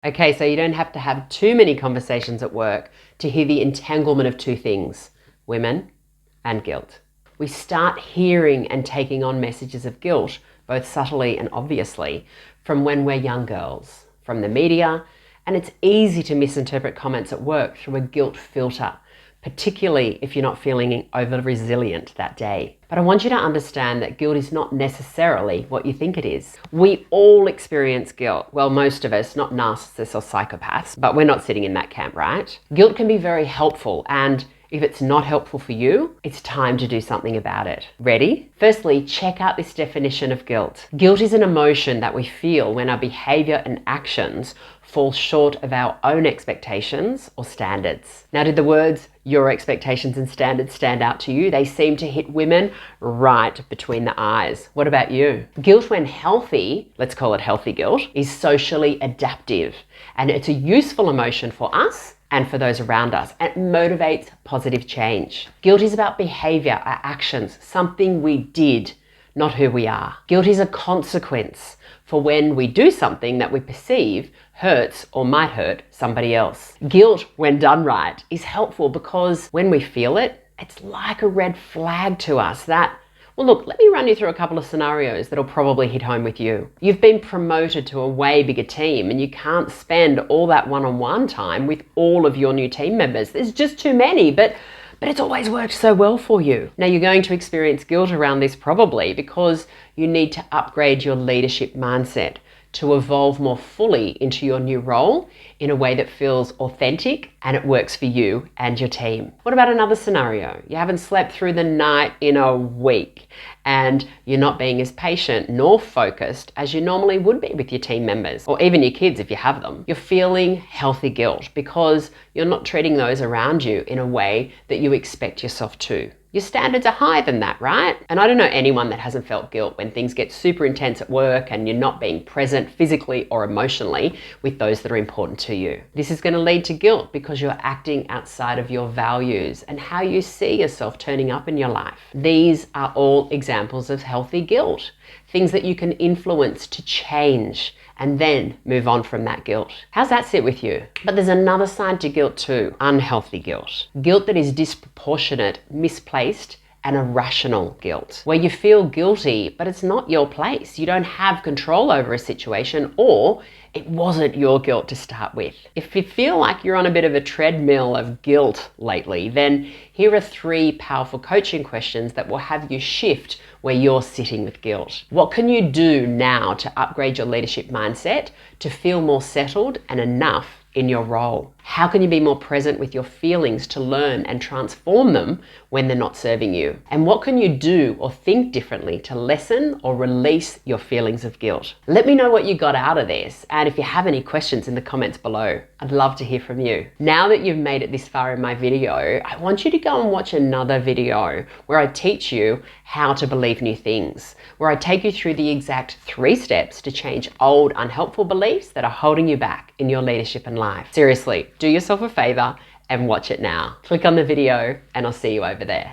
Okay, so you don't have to have too many conversations at work to hear the entanglement of two things: women and guilt. We start hearing and taking on messages of guilt, both subtly and obviously, from when we're young girls, from the media, and it's easy to misinterpret comments at work through a guilt filter, particularly if you're not feeling over resilient that day. But I want you to understand that guilt is not necessarily what you think it is. We all experience guilt. Well, most of us, not narcissists or psychopaths, but we're not sitting in that camp, right? Guilt can be very helpful, and if it's not helpful for you, it's time to do something about it. Ready? Firstly, check out this definition of guilt. Guilt is an emotion that we feel when our behavior and actions fall short of our own expectations or standards. Now, did the words "your expectations and standards" stand out to you? They seem to hit women right between the eyes. What about you? Guilt, when healthy, let's call it healthy guilt, is socially adaptive, and it's a useful emotion for us and for those around us, and it motivates positive change. Guilt is about behavior, our actions, something we did, not who we are. Guilt is a consequence for when we do something that we perceive hurts or might hurt somebody else. Guilt, when done right, is helpful because when we feel it, it's like a red flag to us that, well, look, let me run you through a couple of scenarios that'll probably hit home with you. You've been promoted to a way bigger team and you can't spend all that one-on-one time with all of your new team members. There's just too many, but it's always worked so well for you. Now, you're going to experience guilt around this probably because you need to upgrade your leadership mindset to evolve more fully into your new role in a way that feels authentic and it works for you and your team. What about another scenario? You haven't slept through the night in a week and you're not being as patient nor focused as you normally would be with your team members, or even your kids if you have them. You're feeling healthy guilt because you're not treating those around you in a way that you expect yourself to. Your standards are higher than that, right? And I don't know anyone that hasn't felt guilt when things get super intense at work and you're not being present physically or emotionally with those that are important to you. This is going to lead to guilt because you're acting outside of your values and how you see yourself turning up in your life. These are all examples of healthy guilt, things that you can influence to change and then move on from that guilt. How's that sit with you? But there's another side to guilt too, unhealthy guilt. Guilt that is disproportionate, misplaced, and irrational guilt, where you feel guilty, but it's not your place. You don't have control over a situation, or it wasn't your guilt to start with. If you feel like you're on a bit of a treadmill of guilt lately, then here are 3 powerful coaching questions that will have you shift where you're sitting with guilt. What can you do now to upgrade your leadership mindset to feel more settled and enough in your role? How can you be more present with your feelings to learn and transform them when they're not serving you? And what can you do or think differently to lessen or release your feelings of guilt? Let me know what you got out of this, and if you have any questions in the comments below, I'd love to hear from you. Now that you've made it this far in my video, I want you to go and watch another video where I teach you how to believe new things, where I take you through the exact 3 steps to change old unhelpful beliefs that are holding you back in your leadership and life. Seriously, do yourself a favor and watch it now. Click on the video and I'll see you over there.